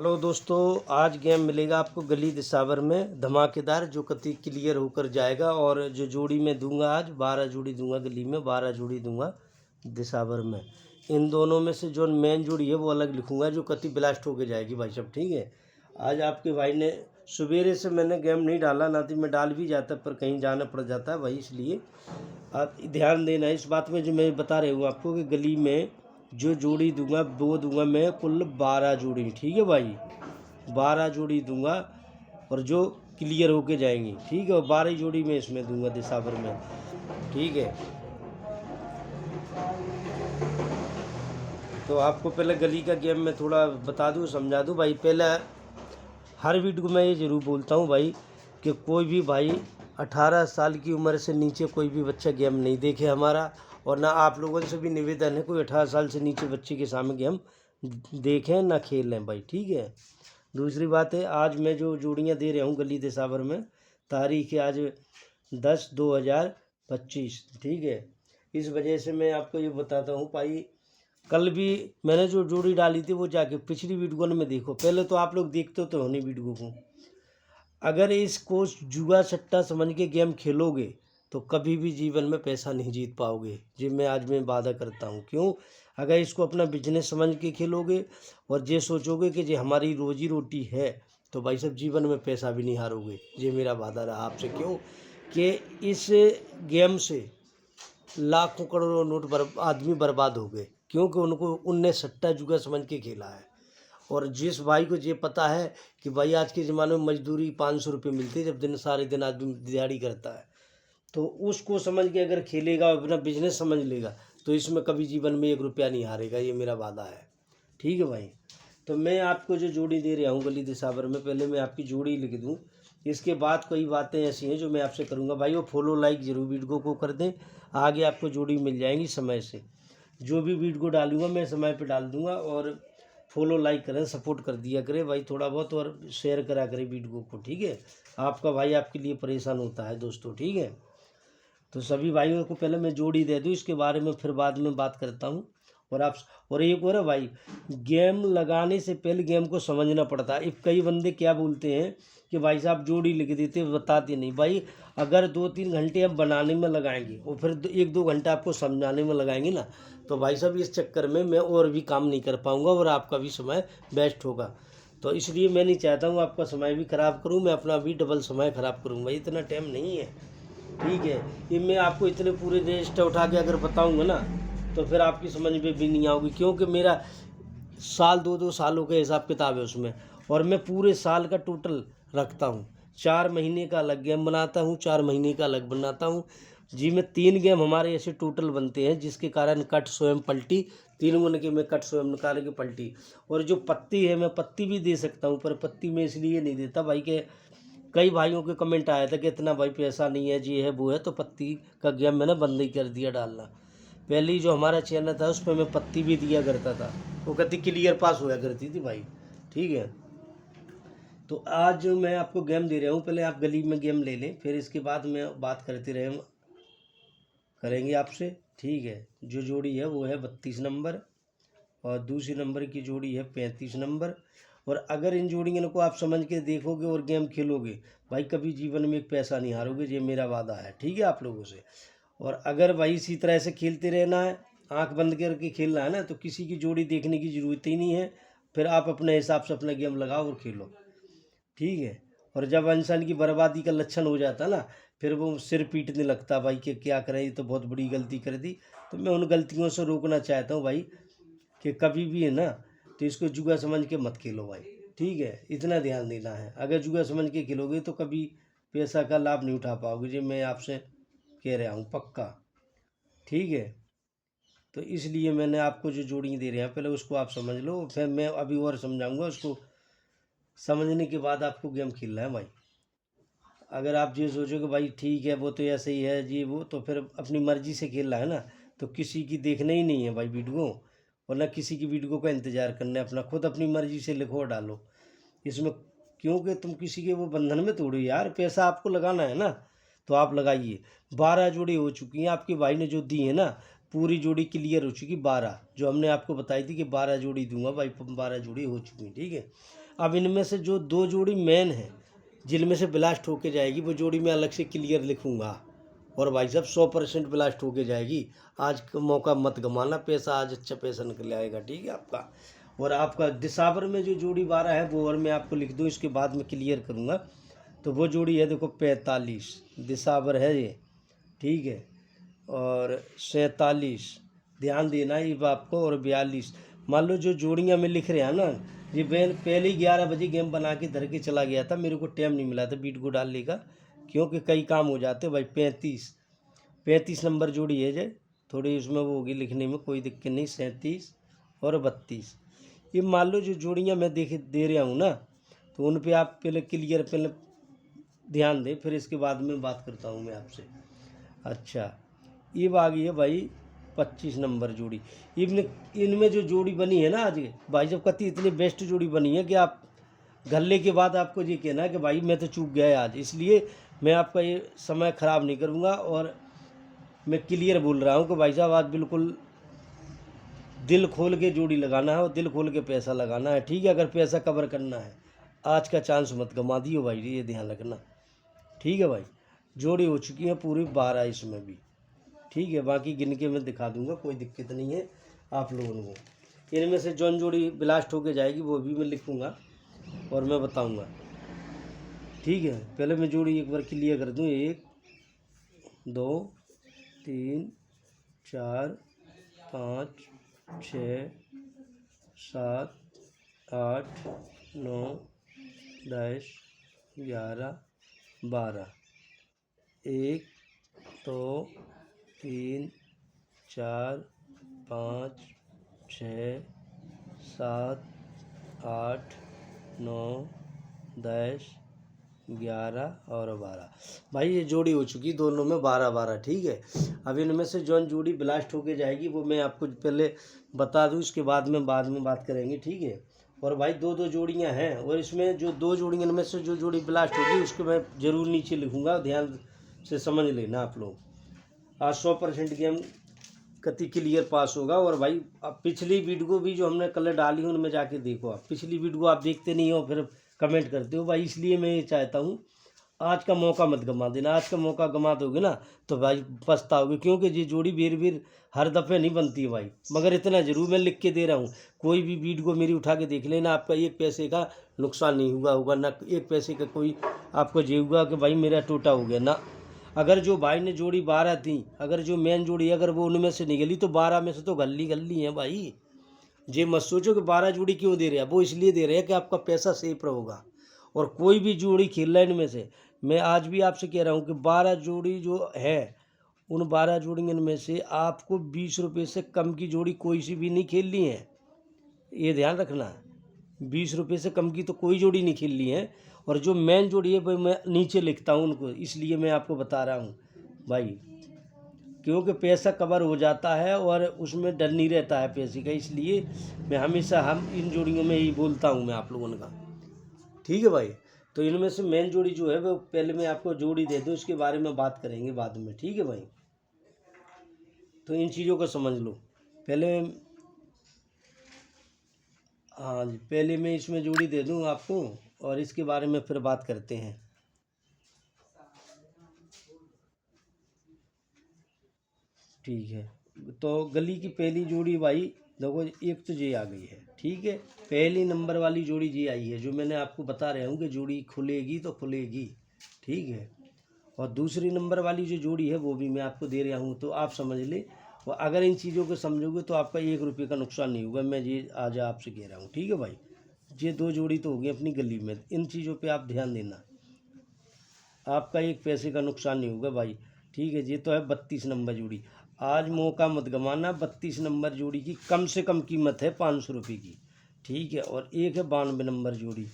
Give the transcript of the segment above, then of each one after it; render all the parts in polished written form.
Hello दोस्तों, आज game मिलेगा आपको गली दिसावर में धमाकेदार, जो कति क्लियर होकर जाएगा। और जो जोड़ी में दूंगा, आज 12 जोड़ी दूंगा गली में, 12 जोड़ी दूंगा दिसावर में। इन दोनों में से जो मेन जोड़ी है वो अलग लिखूंगा, जो कति ब्लास्ट होके जाएगी भाई साहब। ठीक है, आज आपके भाई ने सवेरे से मैंने गेम नहीं डाला, ना तो मैं डाल भी जाता पर कहीं जाना पड़ जाता है भाई, इसलिए आप ध्यान देना इस बात में। जो मैं बता रही हूँ आपको कि गली में जो जोड़ी दूंगा वो दूंगा मैं कुल 12 जोड़ी। ठीक है भाई, 12 जोड़ी दूंगा और जो क्लियर होके जाएंगी। ठीक है, और 12 जोड़ी में इसमें दूंगा दिसावर में। ठीक है, तो आपको पहले गली का गेम में थोड़ा बता दूं, समझा दूं भाई। पहले हर वीडियो में ये ज़रूर बोलता हूं भाई कि कोई भी भाई 18 साल की उम्र से नीचे कोई भी बच्चा गेम नहीं देखे हमारा, और ना आप लोगों से भी निवेदन है कोई 18 साल से नीचे बच्चे के सामने गेम देखें ना खेलें भाई। ठीक है, दूसरी बात है, आज मैं जो जोड़ियां दे रहा हूँ गली दिसावर में, तारीख है आज 10/2/2025। ठीक है, इस वजह से मैं आपको ये बताता हूँ भाई, कल भी मैंने जो जोड़ी डाली थी वो जाके पिछली वीडियो में देखो। पहले तो आप लोग देखते तो हो नहीं वीडियो को। अगर इसको जुआ सट्टा समझ के गेम खेलोगे तो कभी भी जीवन में पैसा नहीं जीत पाओगे, जी मैं वादा करता हूँ। क्यों? अगर इसको अपना बिजनेस समझ के खेलोगे और ये सोचोगे कि ये हमारी रोजी रोटी है, तो भाई साहब जीवन में पैसा भी नहीं हारोगे। ये मेरा वादा रहा आपसे। क्यों कि इस गेम से लाखों करोड़ों नोट आदमी बर्बाद हो गए, क्योंकि उनने सट्टा जुआ समझ के खेला है। और जिस भाई को ये पता है कि भाई आज के ज़माने में मजदूरी 500 रुपये मिलती है, जब दिन सारे दिन आदमी दिहाड़ी करता है, तो उसको समझ के अगर खेलेगा, अपना बिजनेस समझ लेगा, तो इसमें कभी जीवन में 1 रुपया नहीं हारेगा। ये मेरा वादा है। ठीक है भाई, तो मैं आपको जो जोड़ी दे रहा हूँ गली दिसावर में, पहले मैं आपकी जोड़ी लिख दूँ, इसके बाद कई बातें ऐसी हैं जो मैं आपसे करूँगा भाई। वो फॉलो लाइक जरूर वीडियो को कर दें, आगे आपको जोड़ी मिल जाएंगी समय से। जो भी वीडियो डालूंगा मैं समय पे डाल दूंगा, और फॉलो लाइक करें, सपोर्ट कर दिया करें भाई थोड़ा बहुत, और शेयर करा करें वीडियो को। ठीक है, आपका भाई आपके लिए परेशान होता है दोस्तों। ठीक है, तो सभी भाइयों को पहले मैं जोड़ी दे दूँ, इसके बारे में फिर बाद में बात करता हूँ। और एक और है भाई, गेम लगाने से पहले गेम को समझना पड़ता है। कई बंदे क्या बोलते हैं कि भाई साहब जोड़ी लिख देते बताते नहीं। भाई अगर 2-3 घंटे आप बनाने में लगाएंगे और फिर 1-2 घंटा आपको समझाने में लगाएंगे ना, तो भाई साहब इस चक्कर में मैं और भी काम नहीं कर पाऊँगा और आपका भी समय वेस्ट होगा। तो इसलिए मैं नहीं चाहता हूँ आपका समय भी ख़राब करूँ, मैं अपना भी डबल समय ख़राब करूँ भाई, इतना टाइम नहीं है। ठीक है, ये मैं आपको इतने पूरे रजिस्टर उठा के अगर बताऊंगा ना, तो फिर आपकी समझ में भी नहीं आओगी, क्योंकि मेरा साल 2-2 सालों का हिसाब किताब है उसमें, और मैं पूरे साल का टोटल रखता हूँ। 4 महीने का अलग गेम बनाता हूँ, 4 महीने का अलग बनाता हूँ जी। मैं 3 गेम हमारे ऐसे टोटल बनते हैं, जिसके कारण कट स्वयं पलटी, 3 गुण के मैं कट स्वयं निकाल के पलटी। और जो पत्ती है, मैं पत्ती भी दे सकता हूँ, पर पत्ती मैं इसलिए नहीं देता भाई के कई भाइयों के कमेंट आया था कि इतना भाई पैसा नहीं है, जी है वो है, तो पत्ती का गेम मैंने बंद ही कर दिया डालना। पहले जो हमारा चैनल था उस पर मैं पत्ती भी दिया करता था, वो कति क्लियर पास होया करती थी भाई। ठीक है, तो आज जो मैं आपको गेम दे रहा हूँ, पहले आप गली में गेम ले लें, फिर इसके बाद मैं बात करते करेंगे आपसे। ठीक है, जो जोड़ी है वो है 32 नंबर, और दूसरी नंबर की जोड़ी है 35 नंबर। और अगर इन जोड़ियों को आप समझ के देखोगे और गेम खेलोगे भाई, कभी जीवन में एक पैसा नहीं हारोगे, ये मेरा वादा है। ठीक है, आप लोगों से। और अगर भाई इसी तरह से खेलते रहना है, आंख बंद करके खेलना है ना, तो किसी की जोड़ी देखने की ज़रूरत ही नहीं है, फिर आप अपने हिसाब से अपना गेम लगाओ और खेलो। ठीक है, और जब इंसान की बर्बादी का लक्षण हो जाता ना, फिर वो सिर पीटने लगता भाई कि क्या करें, ये तो बहुत बड़ी गलती कर दी। तो मैं उन गलतियों से रोकना चाहता हूँ भाई, कि कभी भी है ना, तो इसको जुआ समझ के मत खेलो भाई। ठीक है, इतना ध्यान देना है। अगर जुआ समझ के खेलोगे तो कभी पैसा का लाभ नहीं उठा पाओगे, जी मैं आपसे कह रहा हूँ पक्का। ठीक है, तो इसलिए मैंने आपको जो जोड़ी दे रहे हैं पहले उसको आप समझ लो, फिर मैं अभी और समझाऊंगा। उसको समझने के बाद आपको गेम खेलना है भाई। अगर आप ये सोचो कि भाई ठीक है वो तो ऐसे ही है जी वो, तो फिर अपनी मर्जी से खेलना है ना, तो किसी की देखना ही नहीं है भाई वीडियो, और ना किसी की वीडियो का इंतज़ार करना है। अपना खुद अपनी मर्जी से लिखो और डालो इसमें, क्योंकि तुम किसी के वो बंधन में तोड़ो यार। पैसा आपको लगाना है ना, तो आप लगाइए। 12 जोड़ी हो चुकी हैं आपके भाई ने जो दी है ना, पूरी जोड़ी क्लियर हो चुकी 12, जो हमने आपको बताई थी कि 12 जोड़ी दूंगा भाई, 12 जोड़ी हो चुकी, ठीक है। अब इनमें से जो 2 जोड़ी मेन है जिनमें से ब्लास्ट होके जाएगी वो जोड़ी मैं अलग से क्लियर लिखूंगा, और भाई साहब 100% ब्लास्ट होके जाएगी। आज का मौका मत गंवाना, पैसा आज अच्छा पैसा निकल आएगा, ठीक है आपका। और आपका दिसावर में जो जोड़ी 12 है वो और मैं आपको लिख दूँ, इसके बाद में क्लियर करूँगा। तो वो जोड़ी है देखो 45 दिसावर है ये, ठीक है, और 47 ध्यान देना ये आपको, और 42। मान लो जो जोड़ियाँ मैं लिख रहा है ना, ये मैं पहले ही 11 बजे गेम बना के धर के चला गया था, मेरे को टाइम नहीं मिला था बीट को डालने का, क्योंकि कई काम हो जाते भाई। 35 नंबर जोड़ी है जे, थोड़ी उसमें वो होगी लिखने में, कोई दिक्कत नहीं। 37 और 32, ये मान लो जो जोड़ियाँ मैं दे रहा हूँ ना, तो उन पे आप पहले क्लियर पहले ध्यान दें, फिर इसके बाद में बात करता हूँ मैं आपसे। अच्छा, ये आ गई है भाई 25 नंबर जोड़ी। इनमें जो जोड़ी बनी है ना आज भाई जब कति इतनी बेस्ट जोड़ी बनी है कि आप गले के बाद आपको ये कहना है कि भाई मैं तो चूक गया आज, इसलिए मैं आपका ये समय ख़राब नहीं करूँगा, और मैं क्लियर बोल रहा हूँ कि भाई साहब आज बिल्कुल दिल खोल के जोड़ी लगाना है और दिल खोल के पैसा लगाना है, ठीक है। अगर पैसा कवर करना है आज का चांस मत गंवा दियो भाई, ये ध्यान रखना, ठीक है भाई। जोड़ी हो चुकी है पूरी 12 इसमें भी, ठीक है। बाकी गिन के मैं दिखा दूंगा, कोई दिक्कत नहीं है आप लोगों को। इनमें से जौन जोड़ी ब्लास्ट होके जाएगी वो भी मैं लिखूँगा और मैं बताऊँगा, ठीक है। पहले मैं जोड़ी एक बार क्लियर कर दूँ। 1 2 3 4 5 6 7 8 9 10 11 12, 1 2 3 4 5 6 7 8 9 10 11 और 12 भाई, ये जोड़ी हो चुकी दोनों में 12-12, ठीक है। अब इनमें से जौन जोड़ी ब्लास्ट होके जाएगी वो मैं आपको पहले बता दूं, इसके बाद में बात करेंगे, ठीक है। और भाई 2-2 जोड़ियां हैं, और इसमें जो 2 जोड़ियां इनमें से जो जोड़ी ब्लास्ट होगी उसको मैं ज़रूर नीचे लिखूँगा, ध्यान से समझ लेना आप लोग। आज 100% गेम कति क्लियर पास होगा। और भाई अब पिछली वीडियो भी जो हमने कलर डाली उनमें जाके देखो, आप पिछली वीडियो आप देखते नहीं हो फिर कमेंट करते हो भाई, इसलिए मैं ये चाहता हूँ आज का मौका मत गंवा देना। आज का मौका गंवा दोगे ना तो भाई पछताओगे, क्योंकि ये जोड़ी बीर हर दफ़े नहीं बनती है भाई। मगर इतना ज़रूर मैं लिख के दे रहा हूँ, कोई भी वीडियो मेरी उठा के देख लेना, आपका 1 पैसे का नुकसान नहीं होगा ना 1 पैसे का कोई आपको ये होगा कि भाई मेरा टोटा हो गया ना। अगर जो भाई ने जोड़ी 12 थी, अगर जो मेन जोड़ी अगर वो उनमें से निकली तो 12 में से तो गली है भाई। ये मत सोचो कि 12 जोड़ी क्यों दे रहे हैं, वो इसलिए दे रहे हैं कि आपका पैसा सेफ रहेगा। और कोई भी जोड़ी खेल रहा है इनमें से, मैं आज भी आपसे कह रहा हूँ कि 12 जोड़ी जो है उन 12 जोड़ियों में से आपको 20 रुपये से कम की जोड़ी कोई सी भी नहीं खेलनी है, ये ध्यान रखना। 20 रुपये से कम की तो कोई जोड़ी नहीं खेलनी है। और जो मेन जोड़ी है वो मैं नीचे लिखता हूँ उनको, इसलिए मैं आपको बता रहा हूँ भाई, क्योंकि पैसा कवर हो जाता है और उसमें डर नहीं रहता है पैसे का, इसलिए मैं हमेशा इन जोड़ियों में ही बोलता हूँ मैं आप लोगों का, ठीक है भाई। तो इनमें से मेन जोड़ी जो है वो पहले मैं आपको जोड़ी दे दूँ, उसके बारे में बात करेंगे बाद में, ठीक है भाई। तो इन चीज़ों को समझ लो पहले। हाँ जी, पहले मैं इसमें जोड़ी दे दूँ आपको और इसके बारे में फिर बात करते हैं, ठीक है। तो गली की पहली जोड़ी भाई देखो, एक तो ये आ गई है, ठीक है। पहली नंबर वाली जोड़ी ये आई है, जो मैंने आपको बता रहा हूँ कि जोड़ी खुलेगी तो खुलेगी, ठीक है। और दूसरी नंबर वाली जो जोड़ी है वो भी मैं आपको दे रहा हूँ, तो आप समझ ले। और अगर इन चीज़ों को समझोगे तो आपका 1 रुपये का नुकसान नहीं होगा, मैं ये आज आपसे कह रहा हूँ, ठीक है भाई। ये 2 जोड़ी तो होगी अपनी गली में, इन चीज़ों पे आप ध्यान देना, आपका 1 पैसे का नुकसान नहीं होगा भाई, ठीक है। ये तो है 32 नंबर जोड़ी, आज मौका मत गंवाना। 32 नंबर जोड़ी की कम से कम कीमत है 500 रुपये की, ठीक है। और एक है 92 नंबर जोड़ी,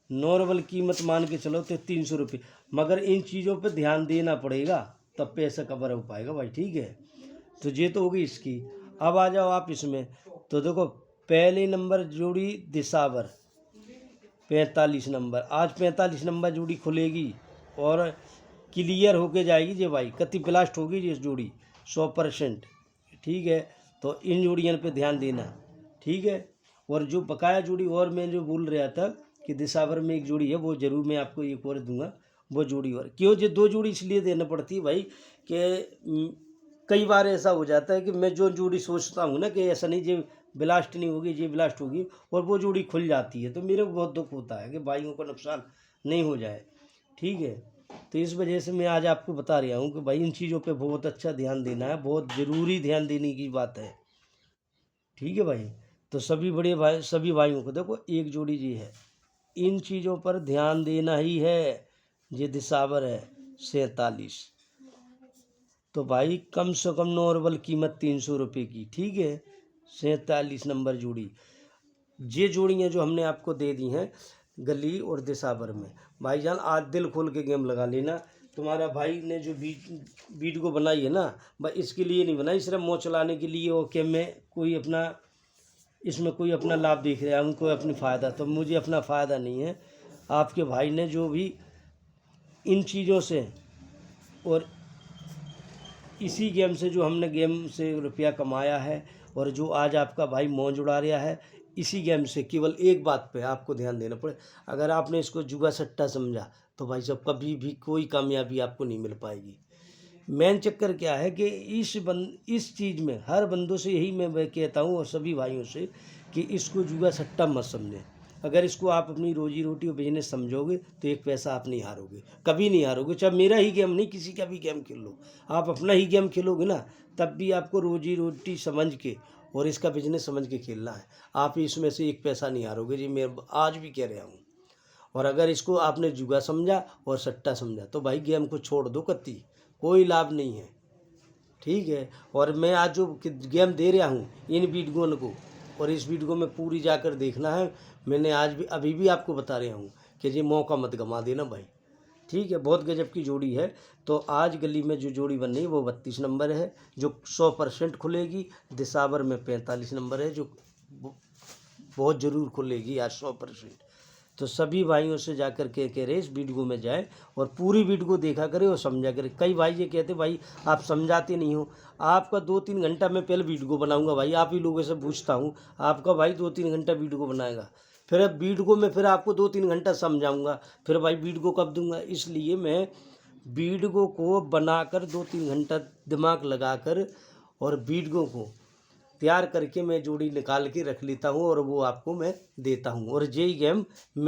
नॉर्मल कीमत मान के चलो तो 300 रुपये। मगर इन चीज़ों पे ध्यान देना पड़ेगा तब पैसा कवर हो पाएगा भाई, ठीक है। तो ये तो होगी इसकी। अब आ जाओ आप इसमें, तो देखो पहले नंबर जोड़ी दिसावर 45 नंबर, आज 45 नंबर जोड़ी खुलेगी और क्लियर होके जाएगी जी भाई, कति ब्लास्ट होगी जी इस जोड़ी 100%। ठीक है, तो इन जोड़ियों पे ध्यान देना। ठीक है, और जो बकाया जोड़ी और मैं जो बोल रहा था कि दिसावर में एक जोड़ी है, वो ज़रूर मैं आपको एक और दूंगा, वो जोड़ी और क्यों जो 2 जोड़ी इसलिए देना पड़ती है भाई कि कई बार ऐसा हो जाता है कि मैं जो जोड़ी सोचता हूँ ना कि ऐसा नहीं जो ब्लास्ट नहीं होगी, ये ब्लास्ट होगी, और वो जोड़ी खुल जाती है, तो मेरे को बहुत दुख होता है कि भाइयों को नुकसान नहीं हो जाए। ठीक है, तो इस वजह से मैं आज आपको बता रहा हूँ कि भाई इन चीज़ों पे बहुत अच्छा ध्यान देना है, बहुत ज़रूरी ध्यान देने की बात है। ठीक है भाई, तो सभी बड़े भाई सभी भाइयों को देखो एक जोड़ी जी है, इन चीज़ों पर ध्यान देना ही है। ये दिसावर है 47, तो भाई कम से कम नॉर्मल कीमत 300 रुपये की। ठीक है, 47 नंबर जोड़ी। ये जोड़ियाँ जो हमने आपको दे दी हैं गली और दिसावर में, भाईजान आज दिल खोल के गेम लगा लेना। तुम्हारा भाई ने जो वीडियो बनाई है ना, भाई इसके लिए नहीं बनाई, सिर्फ मोह चलाने के लिए, और कि मैं कोई अपना इसमें कोई अपना लाभ देख रहा है, उनको अपनी फ़ायदा, तो मुझे अपना फ़ायदा नहीं है। आपके भाई ने जो भी इन चीज़ों से और इसी गेम से जो हमने गेम से रुपया कमाया है, और जो आज आपका भाई मौज उड़ा रहा है, इसी गेम से केवल एक बात पे आपको ध्यान देना पड़े, अगर आपने इसको जुआ सट्टा समझा तो भाई साहब कभी भी कोई कामयाबी आपको नहीं मिल पाएगी। मेन चक्कर क्या है कि इस चीज़ में हर बंदों से यही मैं कहता हूँ और सभी भाइयों से कि इसको जुआ सट्टा मत समझें। अगर इसको आप अपनी रोजी रोटी और बिजनेस समझोगे तो एक पैसा आप नहीं हारोगे, कभी नहीं हारोगे। चाहे मेरा ही गेम नहीं, किसी का भी गेम खेल लो, आप अपना ही गेम खेलोगे ना, तब भी आपको रोजी रोटी समझ के और इसका बिजनेस समझ के खेलना है। आप इसमें से एक पैसा नहीं हारोगे जी, मैं आज भी कह रहा हूँ। और अगर इसको आपने जुआ समझा और सट्टा समझा तो भाई गेम को छोड़ दो, कत्ती कोई लाभ नहीं है। ठीक है, और मैं आज जो गेम दे रहा हूँ इन वीडियो को, और इस वीडियो में पूरी जाकर देखना है। मैंने आज भी अभी भी आपको बता रहा हूँ कि ये मौका मत गंवा देना भाई। ठीक है, बहुत गजब की जोड़ी है। तो आज गली में जो जोड़ी बन रही है वो 32 नंबर है जो 100% खुलेगी। दिसावर में 45 नंबर है जो बहुत ज़रूर खुलेगी आज 100%। तो सभी भाइयों से जाकर के कह रहे इस वीडियो में जाए और पूरी वीडियो देखा करें और समझा करें। कई भाई ये कहते भाई आप समझाते नहीं हो, आपका 2-3 घंटा मैं पहले वीडियो बनाऊंगा भाई, आप ही लोगों से पूछता हूँ, आपका भाई 2-3 घंटा वीडियो बनाएगा, फिर अब वीडियो में फिर आपको 2-3 घंटा समझाऊंगा, फिर भाई वीडियो कब दूंगा। इसलिए मैं वीडियो को बनाकर 2-3 घंटा दिमाग लगाकर और वीडियो को तैयार करके मैं जोड़ी निकाल के रख लेता हूँ और वो आपको मैं देता हूँ। और यही गेम मैं